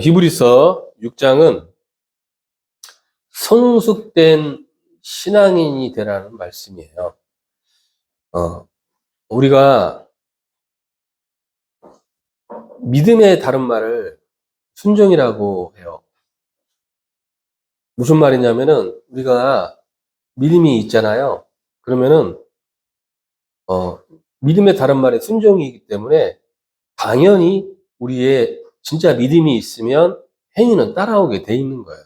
히브리서 6장은 성숙된 신앙인이 되라는 말씀이에요. 우리가 믿음의 다른 말을 순종이라고 해요. 무슨 말이냐면은 우리가 믿음이 있잖아요. 그러면은 믿음의 다른 말에 순종이기 때문에 당연히 우리의 진짜 믿음이 있으면 행위는 따라오게 돼 있는 거예요.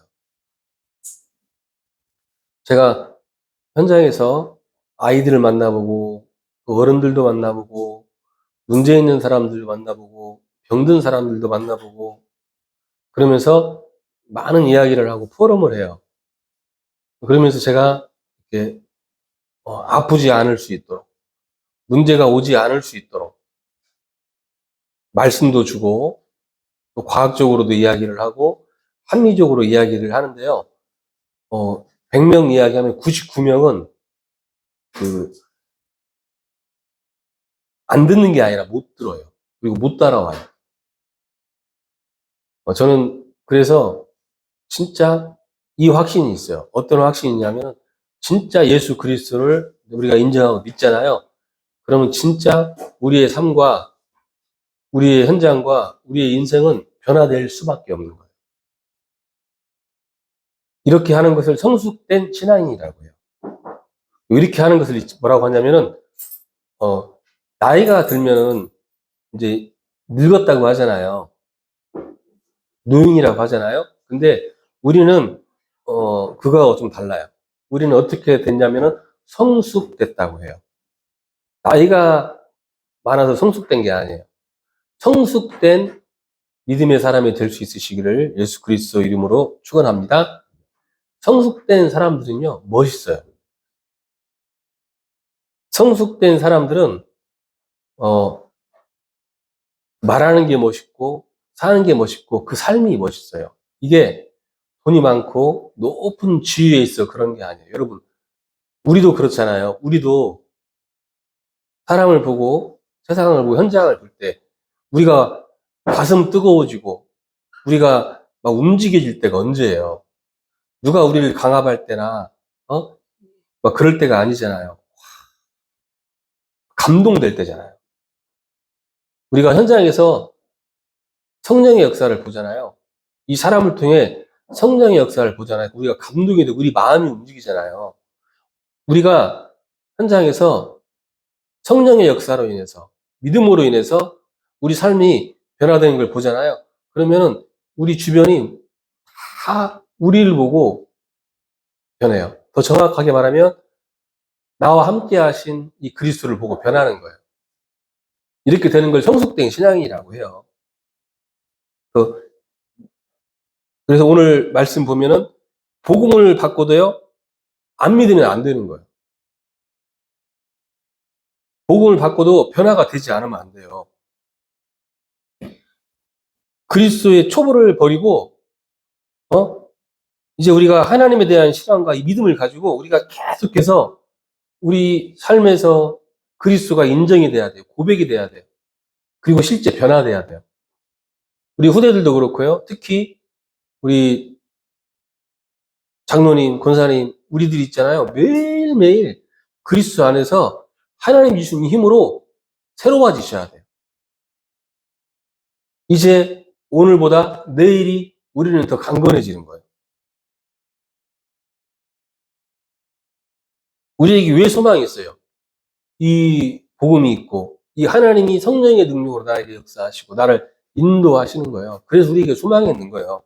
제가 현장에서 아이들을 만나보고 어른들도 만나보고 문제 있는 사람들도 만나보고 병든 사람들도 만나보고 그러면서 많은 이야기를 하고 포럼을 해요. 그러면서 제가 이렇게 아프지 않을 수 있도록 문제가 오지 않을 수 있도록 말씀도 주고 또 과학적으로도 이야기를 하고 합리적으로 이야기를 하는데요. 100명 이야기하면 99명은 안 듣는 게 아니라 못 들어요. 그리고 못 따라와요. 저는 그래서 진짜 이 확신이 있어요. 어떤 확신이냐면 진짜 예수 그리스도를 우리가 인정하고 믿잖아요. 그러면 진짜 우리의 삶과 우리의 현장과 우리의 인생은 변화될 수밖에 없는 거예요. 이렇게 하는 것을 성숙된 신앙인이라고 해요. 이렇게 하는 것을 뭐라고 하냐면은 나이가 들면은 이제 늙었다고 하잖아요. 노인이라고 하잖아요. 근데 우리는 그거하고 좀 달라요. 우리는 어떻게 됐냐면은 성숙됐다고 해요. 나이가 많아서 성숙된 게 아니에요. 성숙된 믿음의 사람이 될 수 있으시기를 예수 그리스도 이름으로 축원합니다. 성숙된 사람들은요, 멋있어요. 성숙된 사람들은 말하는 게 멋있고 사는 게 멋있고 그 삶이 멋있어요. 이게 돈이 많고 높은 지위에 있어 그런 게 아니에요. 여러분, 우리도 그렇잖아요. 우리도 사람을 보고 세상을 보고 현장을 볼 때 우리가 가슴 뜨거워지고 우리가 막 움직여질 때가 언제예요? 누가 우리를 강압할 때나 막 그럴 때가 아니잖아요. 감동될 때잖아요. 우리가 현장에서 성령의 역사를 보잖아요. 이 사람을 통해 성령의 역사를 보잖아요. 우리가 감동이 되고 우리 마음이 움직이잖아요. 우리가 현장에서 성령의 역사로 인해서 믿음으로 인해서 우리 삶이 변화되는 걸 보잖아요. 그러면은 우리 주변이 다 우리를 보고 변해요. 더 정확하게 말하면 나와 함께 하신 이 그리스도를 보고 변하는 거예요. 이렇게 되는 걸 성숙된 신앙이라고 해요. 그래서 오늘 말씀 보면은 복음을 받고도요, 안 믿으면 안 되는 거예요. 복음을 받고도 변화가 되지 않으면 안 돼요. 그리스도의 초보를 버리고 이제 우리가 하나님에 대한 신앙과 이 믿음을 가지고 우리가 계속해서 우리 삶에서 그리스도가 인정이 돼야 돼요. 고백이 돼야 돼요. 그리고 실제 변화돼야 돼요. 우리 후대들도 그렇고요. 특히 우리 장로님, 권사님, 우리들 있잖아요. 매일매일 그리스도 안에서 하나님 주신 힘으로 새로워지셔야 돼요. 이제 오늘보다 내일이 우리는 더 강건해지는 거예요. 우리에게 왜 소망이 있어요? 이 복음이 있고 이 하나님이 성령의 능력으로 나에게 역사하시고 나를 인도하시는 거예요. 그래서 우리에게 소망이 있는 거예요.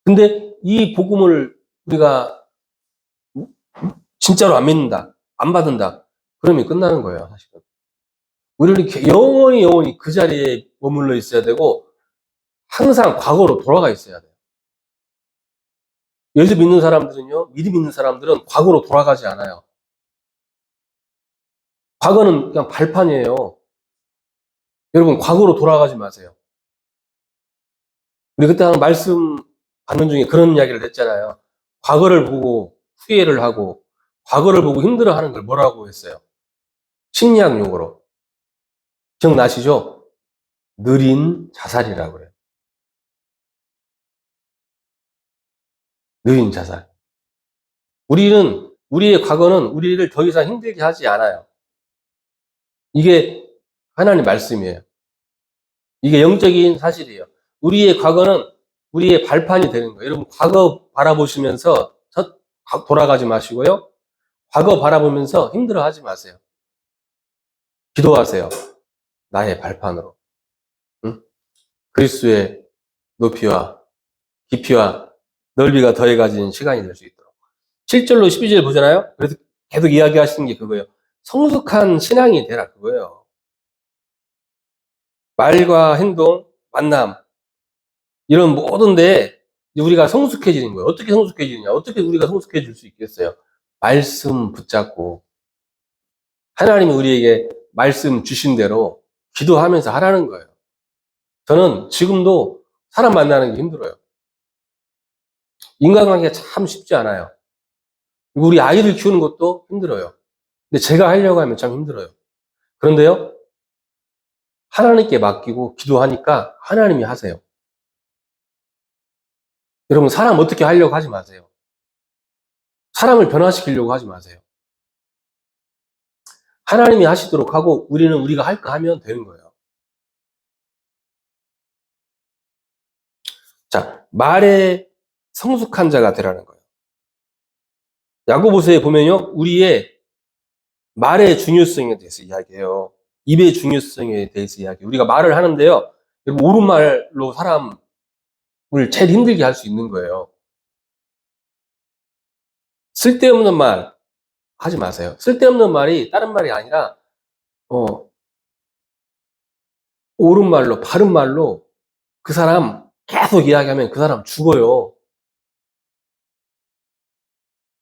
근데 이 복음을 우리가 진짜로 안 믿는다, 안 받는다, 그러면 끝나는 거예요, 사실은. 우리는 영원히 그 자리에 머물러 있어야 되고 항상 과거로 돌아가 있어야 돼요. 예수 믿는 사람들은요, 믿음 있는 사람들은 과거로 돌아가지 않아요. 과거는 그냥 발판이에요. 여러분, 과거로 돌아가지 마세요. 우리 그때 한 말씀 받는 중에 그런 이야기를 했잖아요. 과거를 보고 후회를 하고 과거를 보고 힘들어하는 걸 뭐라고 했어요? 심리학 용어로 기억나시죠? 느린 자살이라고 그래요. 느린 자살. 우리의 과거는 우리를 더 이상 힘들게 하지 않아요. 이게 하나님 말씀이에요. 이게 영적인 사실이에요. 우리의 과거는 우리의 발판이 되는 거예요. 여러분, 과거 바라보시면서 돌아가지 마시고요. 과거 바라보면서 힘들어하지 마세요. 기도하세요. 나의 발판으로. 응? 그리스도의 높이와 깊이와 넓이가 더해가지는 시간이 될 수 있도록. 7절로 12절 보잖아요. 그래서 계속 이야기하시는 게 그거예요. 성숙한 신앙이 되라 그거예요. 말과 행동, 만남 이런 모든 데에 우리가 성숙해지는 거예요. 어떻게 성숙해지느냐? 어떻게 우리가 성숙해질 수 있겠어요? 말씀 붙잡고 하나님이 우리에게 말씀 주신 대로 기도하면서 하라는 거예요. 저는 지금도 사람 만나는 게 힘들어요. 인간관계가 참 쉽지 않아요. 우리 아이들 키우는 것도 힘들어요. 근데 제가 하려고 하면 참 힘들어요. 그런데요, 하나님께 맡기고 기도하니까 하나님이 하세요. 여러분, 사람 어떻게 하려고 하지 마세요. 사람을 변화시키려고 하지 마세요. 하나님이 하시도록 하고 우리는 우리가 할까 하면 되는 거예요. 자, 말에 성숙한 자가 되라는 거예요. 야고보서에 보면요, 우리의 말의 중요성에 대해서 이야기해요. 입의 중요성에 대해서 이야기해요. 우리가 말을 하는데요, 옳은 말로 사람을 제일 힘들게 할 수 있는 거예요. 쓸데없는 말 하지 마세요. 쓸데없는 말이 다른 말이 아니라 옳은 말로, 바른 말로 그 사람 계속 이야기하면 그 사람 죽어요.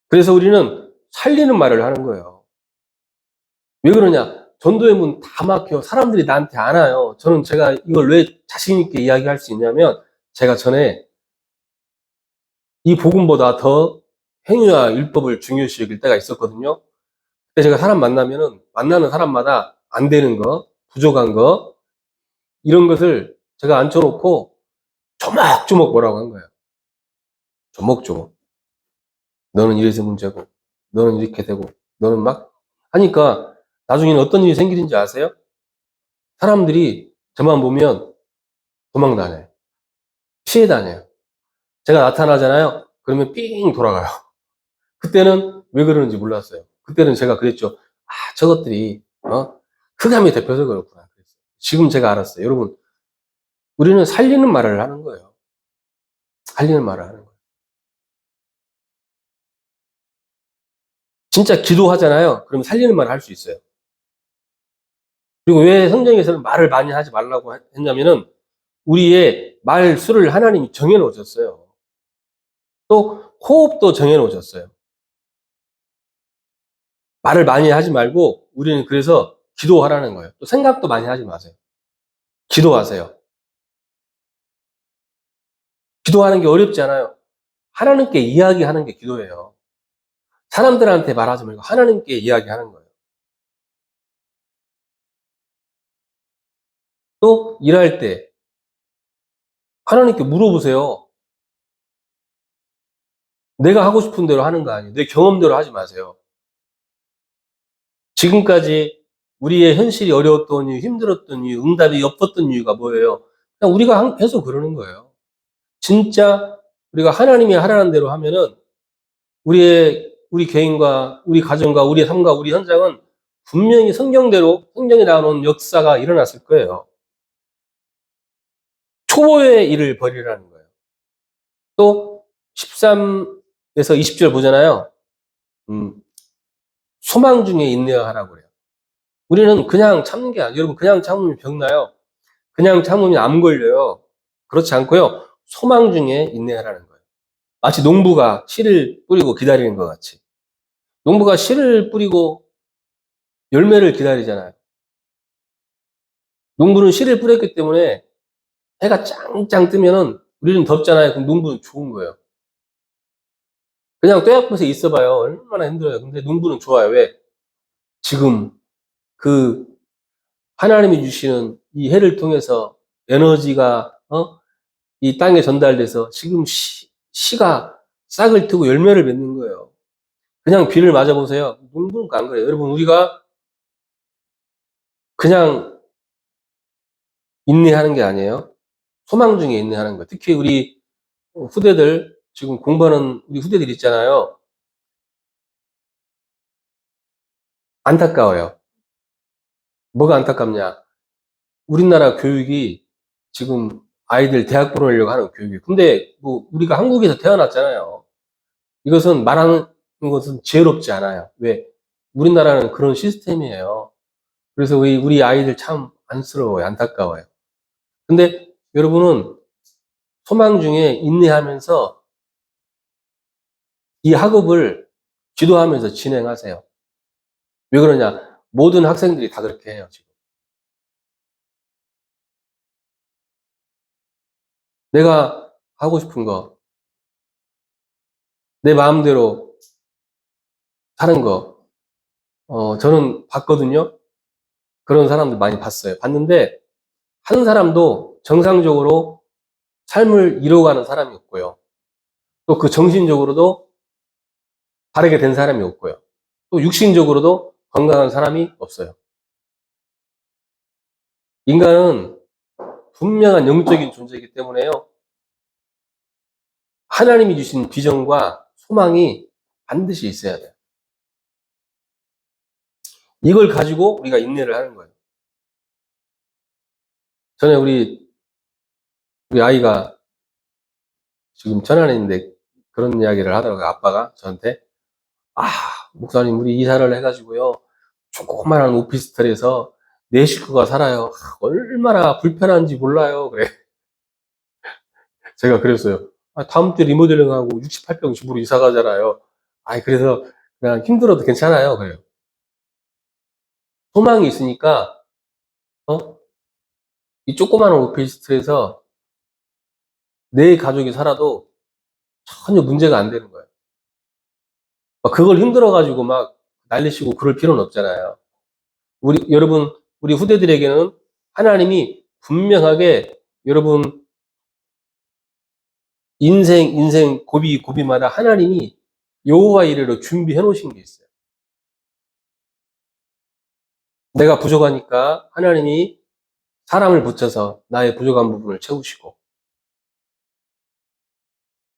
그래서 우리는 살리는 말을 하는 거예요. 왜 그러냐? 전도의 문 다 막혀. 사람들이 나한테 안 와요. 제가 이걸 왜 자신있게 이야기할 수 있냐면, 제가 전에 이 복음보다 더 행위와 율법을 중요시 여길 때가 있었거든요. 근데 제가 사람 만나는 사람마다 안 되는 거, 부족한 거, 이런 것을 제가 앉혀놓고 조목조목 뭐라고 한 거예요. 조목조목. 너는 이래서 문제고, 너는 이렇게 되고, 너는 막 하니까 나중에는 어떤 일이 생기는지 아세요? 사람들이 저만 보면 도망 다녀요. 피해 다녀요. 제가 나타나잖아요. 그러면 삥 돌아가요. 그때는 왜 그러는지 몰랐어요. 그때는 제가 그랬죠. 아, 저것들이, 흑암이 대표서 그렇구나. 그랬어요. 지금 제가 알았어요. 여러분, 우리는 살리는 말을 하는 거예요. 살리는 말을 하는 거예요. 진짜 기도하잖아요. 그러면 살리는 말을 할 수 있어요. 그리고 왜 성경에서는 말을 많이 하지 말라고 했냐면은 우리의 말 수를 하나님이 정해놓으셨어요. 또 호흡도 정해놓으셨어요. 말을 많이 하지 말고 우리는 그래서 기도하라는 거예요. 또 생각도 많이 하지 마세요. 기도하세요. 기도하는 게 어렵지 않아요. 하나님께 이야기하는 게 기도예요. 사람들한테 말하지 말고 하나님께 이야기하는 거예요. 또 일할 때 하나님께 물어보세요. 내가 하고 싶은 대로 하는 거 아니에요. 내 경험대로 하지 마세요. 지금까지 우리의 현실이 어려웠던 이유, 힘들었던 이유, 응답이 없었던 이유가 뭐예요? 그냥 우리가 계속 그러는 거예요. 진짜 우리가 하나님이 하라는 대로 하면은 우리 개인과 우리 가정과 우리의 삶과 우리 현장은 분명히 성경에 나오는 역사가 일어났을 거예요. 초보의 일을 벌이라는 거예요. 또 13에서 20절 보잖아요. 소망 중에 인내하라고 그래요. 우리는 그냥 참는 게 아니에요. 여러분, 그냥 참으면 병나요. 그냥 참으면 암 걸려요. 그렇지 않고요. 소망 중에 인내하라는 거예요. 마치 농부가 씨를 뿌리고 기다리는 것 같이. 농부가 씨를 뿌리고 열매를 기다리잖아요. 농부는 씨를 뿌렸기 때문에 해가 짱짱 뜨면은 우리는 덥잖아요. 그럼 농부는 좋은 거예요. 그냥 뙤약볕에 있어봐요. 얼마나 힘들어요. 근데 농부는 좋아요. 왜? 지금 그 하나님이 주시는 이 해를 통해서 에너지가 이 땅에 전달돼서 지금 씨가 싹을 트고 열매를 맺는 거예요. 그냥 비를 맞아보세요. 눈부는 안 그래요. 여러분, 우리가 그냥 인내하는 게 아니에요. 소망 중에 인내하는 거예요. 특히 우리 후대들, 지금 공부하는 우리 후대들 있잖아요. 안타까워요. 뭐가 안타깝냐. 우리나라 교육이 지금 아이들 대학 보내려고 하는 교육이. 근데 뭐 우리가 한국에서 태어났잖아요. 이것은 말하는 것은 지혜롭지 않아요. 왜? 우리나라는 그런 시스템이에요. 그래서 우리 아이들 참 안쓰러워요. 안타까워요. 근데 여러분은 소망 중에 인내하면서 이 학업을 지도하면서 진행하세요. 왜 그러냐? 모든 학생들이 다 그렇게 해요, 지금. 내가 하고 싶은 거, 내 마음대로 하는 거, 저는 봤거든요. 그런 사람들 많이 봤어요. 봤는데, 한 사람도 정상적으로 삶을 이루어가는 사람이 없고요. 또 그 정신적으로도 바르게 된 사람이 없고요. 또 육신적으로도 건강한 사람이 없어요. 인간은 분명한 영적인 존재이기 때문에요. 하나님이 주신 비전과 소망이 반드시 있어야 돼요. 이걸 가지고 우리가 인내를 하는 거예요. 전에 우리 아이가 지금 천안에 있는데 그런 이야기를 하더라고요. 아빠가 저한테. 아, 목사님, 우리 이사를 해가지고요. 조그만한 오피스텔에서 네 식구가 살아요. 얼마나 불편한지 몰라요. 그래. 제가 그랬어요. 다음 주 리모델링하고 68평 집으로 이사 가잖아요. 그래서 그냥 힘들어도 괜찮아요. 그래요. 소망이 있으니까, 이 조그만한 오피스텔에서 네 가족이 살아도 전혀 문제가 안 되는 거예요. 그걸 힘들어가지고 막 난리치고 그럴 필요는 없잖아요. 여러분, 우리 후대들에게는 하나님이 분명하게 여러분 인생 고비마다 하나님이 여호와 이레로 준비해 놓으신 게 있어요. 내가 부족하니까 하나님이 사람을 붙여서 나의 부족한 부분을 채우시고,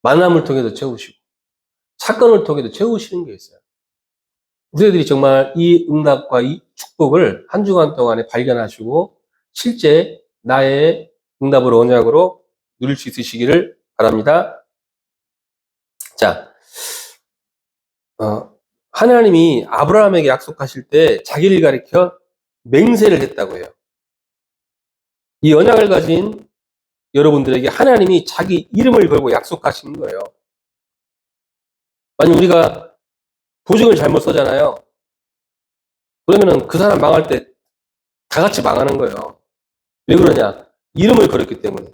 만남을 통해서 채우시고, 사건을 통해서 채우시는 게 있어요. 우리들이 정말 이 응답과 이 축복을 한 주간 동안에 발견하시고 실제 나의 응답을 언약으로 누릴 수 있으시기를 바랍니다. 자, 하나님이 아브라함에게 약속하실 때 자기를 가리켜 맹세를 했다고 해요. 이 언약을 가진 여러분들에게 하나님이 자기 이름을 걸고 약속하신 거예요. 만약 우리가 보증을 잘못 써잖아요. 그러면은 그 사람 망할 때 다 같이 망하는 거예요. 왜 그러냐? 이름을 걸었기 때문에.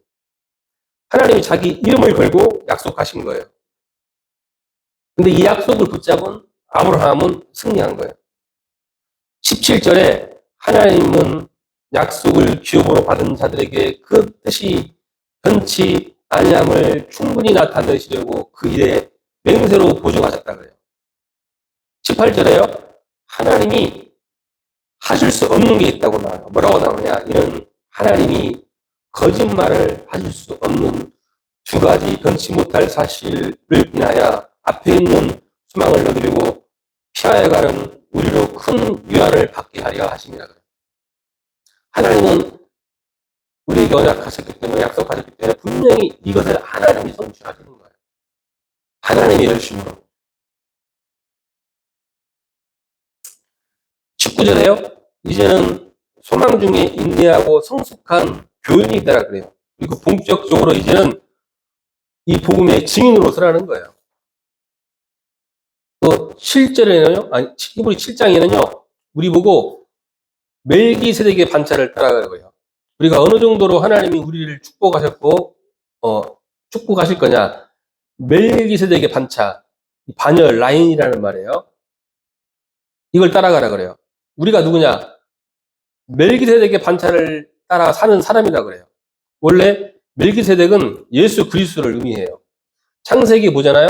하나님이 자기 이름을 걸고 약속하신 거예요. 근데 이 약속을 붙잡은 아브라함은 승리한 거예요. 17절에 하나님은 약속을 기업으로 받은 자들에게 그 뜻이 변치 아니함을 충분히 나타내시려고 그 일에 맹세로 보증하셨다 그래요. 18절에요. 하나님이 하실 수 없는 게 있다고 나와요. 뭐라고 나오냐? 이는 하나님이 거짓말을 하실 수 없는 두 가지 변치 못할 사실을 인하여 앞에 있는 소망을 너드리고 피하여가는 우리로 큰 위안을 받게 하려 하심이라 그래요. 하나님은 우리에게 언약하셨기 때문에, 약속하셨기 때문에 분명히 이것을 하나님이 성취하시는 거예요. 하나님의 열심으로. 19절에요. 이제는 소망 중에 인내하고 성숙한 교인이 되라 그래요. 그리고 본격적으로 이제는 이 복음의 증인으로 서라는 거예요. 또 7절에는요, 히브리 7장에는요, 우리 보고 멜기세덱의 반차를 따라가고요. 우리가 어느 정도로 하나님이 우리를 축복하셨고, 축복하실 거냐? 멜기세덱의 반차, 반열 라인이라는 말이에요. 이걸 따라가라 그래요. 우리가 누구냐? 멜기세덱의 반차를 따라 사는 사람이라 그래요. 원래 멜기세덱은 예수 그리스도를 의미해요. 창세기 보잖아요.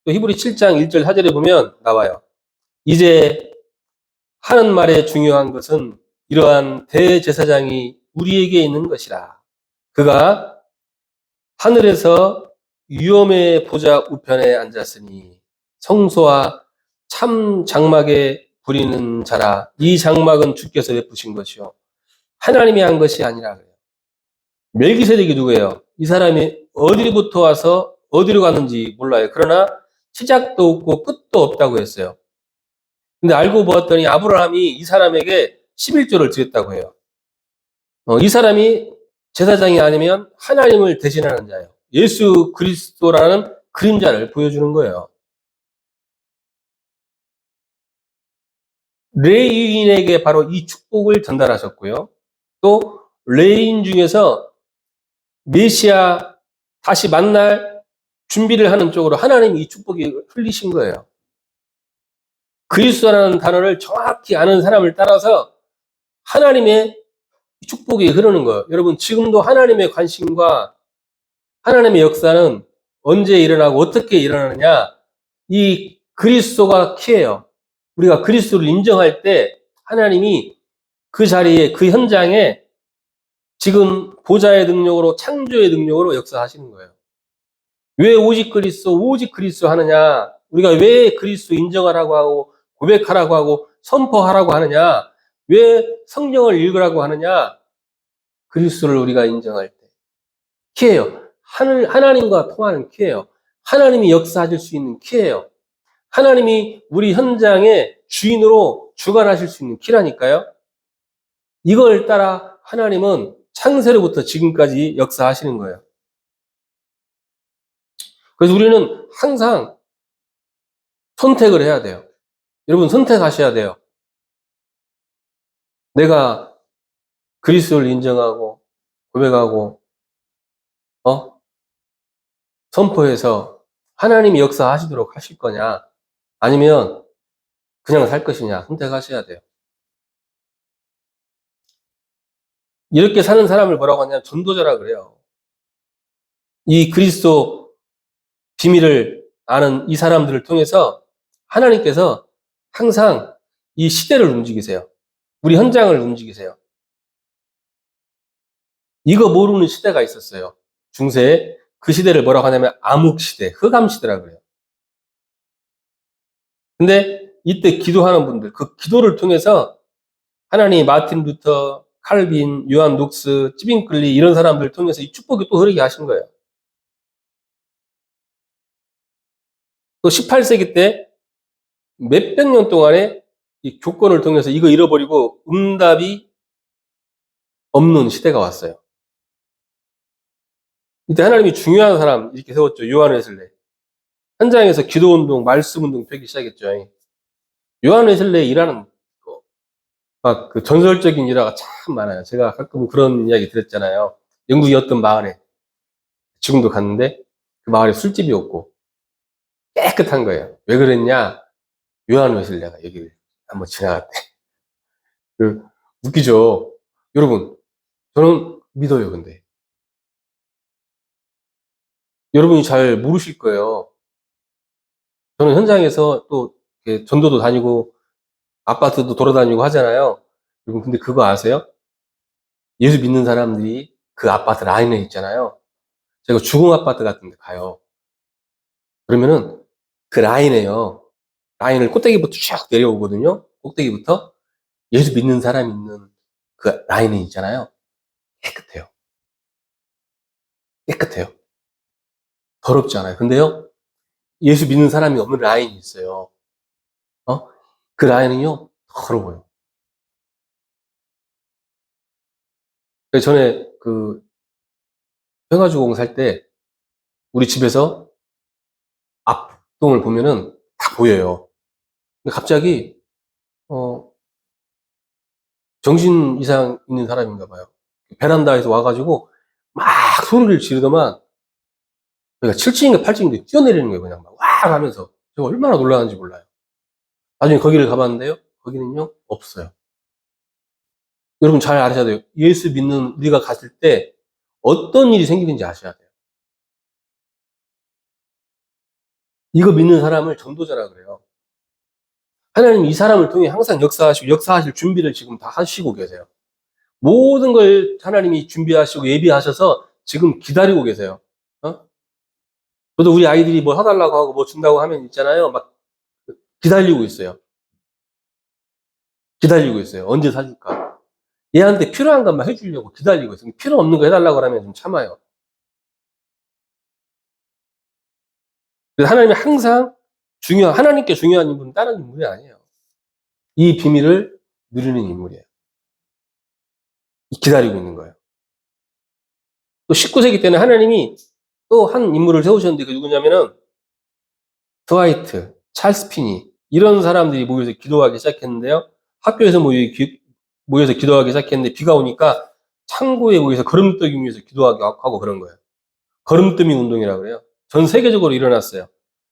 또 히브리 7장 1절 4절에 보면 나와요. 이제 하는 말의 중요한 것은 이러한 대제사장이 우리에게 있는 것이라. 그가 하늘에서 위엄의 보좌 우편에 앉았으니 성소와 참 장막에 부리는 자라. 이 장막은 주께서 베푸신 것이요 하나님이 한 것이 아니라 그래요. 멜기세덱이 누구예요? 이 사람이 어디부터 와서 어디로 가는지 몰라요. 그러나 시작도 없고 끝도 없다고 했어요. 근데 알고 보았더니 아브라함이 이 사람에게 11조를 드렸다고 해요. 이 사람이 제사장이 아니면 하나님을 대신하는 자예요. 예수 그리스도라는 그림자를 보여주는 거예요. 레위인에게 바로 이 축복을 전달하셨고요. 또 레위인 중에서 메시아 다시 만날 준비를 하는 쪽으로 하나님이 이 축복이 흘리신 거예요. 그리스도라는 단어를 정확히 아는 사람을 따라서 하나님의 축복이 흐르는 거예요. 여러분, 지금도 하나님의 관심과 하나님의 역사는 언제 일어나고 어떻게 일어나느냐? 이 그리스도가 키예요. 우리가 그리스도를 인정할 때 하나님이 그 자리에, 그 현장에 지금 보좌의 능력으로, 창조의 능력으로 역사하시는 거예요. 왜 오직 그리스도 하느냐? 우리가 왜 그리스도 인정하라고 하고 고백하라고 하고 선포하라고 하느냐? 왜 성경을 읽으라고 하느냐? 그리스도를 우리가 인정할 때. 키예요. 하나님과 통하는 키예요. 하나님이 역사하실 수 있는 키예요. 하나님이 우리 현장의 주인으로 주관하실 수 있는 키라니까요. 이걸 따라 하나님은 창세로부터 지금까지 역사하시는 거예요. 그래서 우리는 항상 선택을 해야 돼요. 여러분, 선택하셔야 돼요. 내가 그리스도를 인정하고 고백하고 선포해서 하나님이 역사하시도록 하실 거냐, 아니면 그냥 살 것이냐, 선택하셔야 돼요. 이렇게 사는 사람을 뭐라고 하냐면 전도자라 그래요. 이 그리스도 비밀을 아는 이 사람들을 통해서 하나님께서 항상 이 시대를 움직이세요. 우리 현장을 움직이세요. 이거 모르는 시대가 있었어요. 중세에. 그 시대를 뭐라고 하냐면 암흑시대, 흑암시대라 그래요. 근데 이때 기도하는 분들, 그 기도를 통해서 하나님이 마틴 루터, 칼빈, 요한 녹스, 찌빙클리 이런 사람들을 통해서 이 축복이 또 흐르게 하신 거예요. 또 18세기 때 몇백 년 동안에 이 교권을 통해서 이거 잃어버리고 응답이 없는 시대가 왔어요. 이때 하나님이 중요한 사람 이렇게 세웠죠. 요한 웨슬레. 현장에서 기도운동, 말씀운동 펴기 시작했죠. 요한 웨슬레 일하는 막 그 전설적인 일화가 참 많아요. 제가 가끔 그런 이야기 들었잖아요. 영국의 어떤 마을에 지금도 갔는데 그 마을에 술집이 없고 깨끗한 거예요. 왜 그랬냐? 요한 웨슬레가 여기를 한번 지나갔대. 그 웃기죠. 여러분, 저는 믿어요. 근데 여러분이 잘 모르실 거예요. 저는 현장에서 또 전도도 다니고 아파트도 돌아다니고 하잖아요. 여러분, 근데 그거 아세요? 예수 믿는 사람들이 그 아파트 라인에 있잖아요. 제가 주공 아파트 같은 데 가요. 그러면은 그 라인에요. 라인을 꼭대기부터 쫙 내려오거든요. 꼭대기부터. 예수 믿는 사람이 있는 그 라인에 있잖아요. 깨끗해요. 깨끗해요. 더럽지 않아요. 근데요, 예수 믿는 사람이 없는 라인이 있어요. 그 라인은요, 더러워요. 전에 그 평화주공 살 때 우리 집에서 앞동을 보면은 다 보여요. 근데 갑자기 정신 이상 있는 사람인가 봐요. 베란다에서 와가지고 막 소리를 지르더만, 그러니까 7층인가 8층인데 뛰어내리는 거예요. 그냥 막 와 하면서. 제가 얼마나 놀라는지 몰라요. 나중에 거기를 가봤는데요, 거기는요 없어요. 여러분 잘 아셔야 돼요. 예수 믿는 우리가 갔을 때 어떤 일이 생기는지 아셔야 돼요. 이거 믿는 사람을 전도자라 그래요. 하나님 이 사람을 통해 항상 역사하실 준비를 지금 다 하시고 계세요. 모든 걸 하나님이 준비하시고 예비하셔서 지금 기다리고 계세요. 저도 우리 아이들이 뭐 사달라고 하고 뭐 준다고 하면 있잖아요. 막 기다리고 있어요. 기다리고 있어요. 언제 사줄까? 얘한테 필요한 것만 해주려고 기다리고 있어요. 필요 없는 거 해달라고 하면 좀 참아요. 그래서 하나님이 항상 하나님께 중요한 인물은 다른 인물이 아니에요. 이 비밀을 누리는 인물이에요. 기다리고 있는 거예요. 또 19세기 때는 하나님이 또 한 인물을 세우셨는데 그 누구냐면은 드와이트, 찰스 피니 이런 사람들이 모여서 기도하기 시작했는데요. 학교에서 모여서 기도하기 시작했는데 비가 오니까 창고에 모여서 거름뜨기 위해서 기도하기 하고 그런 거예요. 거름뜨기 운동이라고 그래요. 전 세계적으로 일어났어요.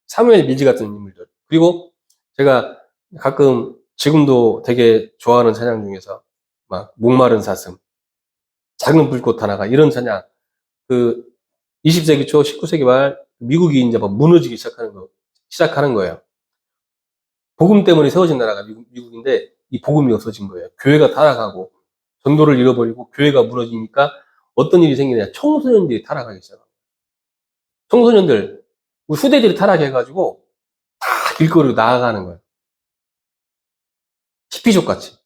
사무엘 밀지 같은 인물들. 그리고 제가 가끔 지금도 되게 좋아하는 찬양 중에서 막 목마른 사슴, 작은 불꽃 하나가 이런 찬양, 그 20세기 초 19세기 말 미국이 이제 막 무너지기 시작하는 거예요. 복음 때문에 세워진 나라가 미국인데 이 복음이 없어진 거예요. 교회가 타락하고 전도를 잃어버리고 교회가 무너지니까 어떤 일이 생기냐. 청소년들이 타락하기 시작합니다. 청소년들, 후대들이 타락해가지고 다 길거리로 나아가는 거예요. 히피족 같이.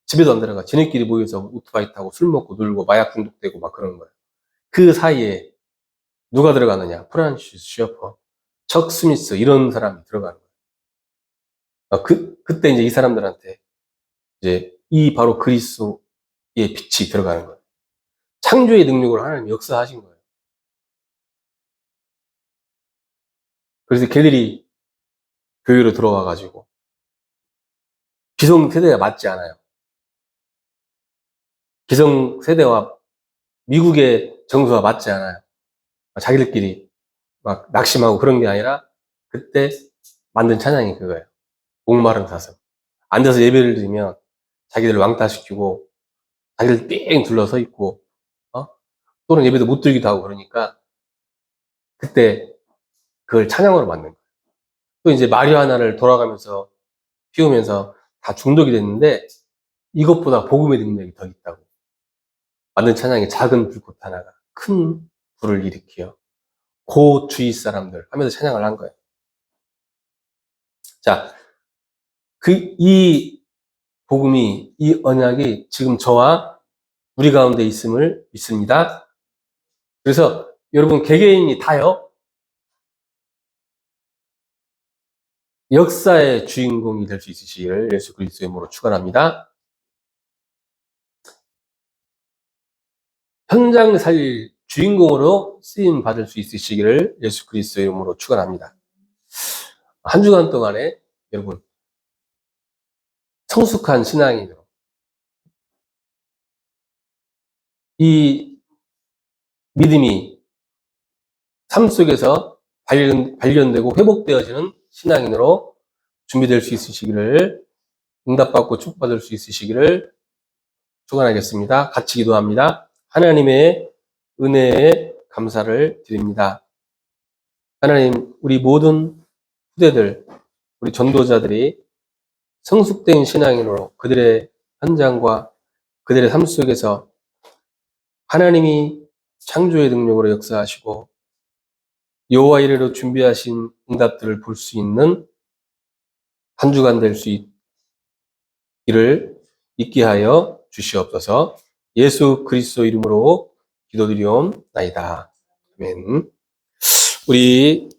집에도 안 들어가. 지네끼리 모여서 오토바이 타고 술 먹고 놀고 마약 중독되고 막 그러는 거예요. 그 사이에 누가 들어가느냐. 프란시스 셔퍼, 척 스미스 이런 사람이 들어가는 거예요. 그때 이제 이 사람들한테 이제 이 바로 그리스도의 빛이 들어가는 거예요. 창조의 능력으로 하나님이 역사하신 거예요. 그래서 걔들이 교회로 들어와가지고 기성세대가 맞지 않아요. 기성세대와 미국의 정서와 맞지 않아요. 자기들끼리 막 낙심하고 그런 게 아니라 그때 만든 찬양이 그거예요. 목마른 사슴. 앉아서 예배를 드리면 자기들 왕따시키고 자기들 삥 둘러서 있고 또는 예배도 못 드리기도 하고 그러니까 그때 그걸 찬양으로 만든 거예요. 또 이제 마리아나를 돌아가면서 피우면서 다 중독이 됐는데 이것보다 복음의 능력이 더 있다고. 만든 찬양이 작은 불꽃 하나가 큰 불을 일으키어 고 주위 사람들 하면서 찬양을 한 거예요. 자, 이 복음이, 이 언약이 지금 저와 우리 가운데 있음을 믿습니다. 그래서 여러분 개개인이 다요, 역사의 주인공이 될 수 있으시기를 예수 그리스도의 이름으로 축원합니다. 현장 살릴 주인공으로 쓰임 받을 수 있으시기를 예수 그리스도의 이름으로 축원합니다. 한 주간 동안에 여러분 성숙한 신앙인으로 이 믿음이 삶 속에서 발견되고 회복되어지는 신앙인으로 준비될 수 있으시기를, 응답받고 축복받을 수 있으시기를 축원하겠습니다. 같이 기도합니다. 하나님의 은혜에 감사를 드립니다. 하나님, 우리 모든 후대들, 우리 전도자들이 성숙된 신앙인으로 그들의 현장과 그들의 삶 속에서 하나님이 창조의 능력으로 역사하시고 여호와 이래로 준비하신 응답들을 볼 수 있는 한 주간 될 수 있기를 있게 하여 주시옵소서. 예수 그리스도 이름으로 기도드리옵나이다. 아멘. 우리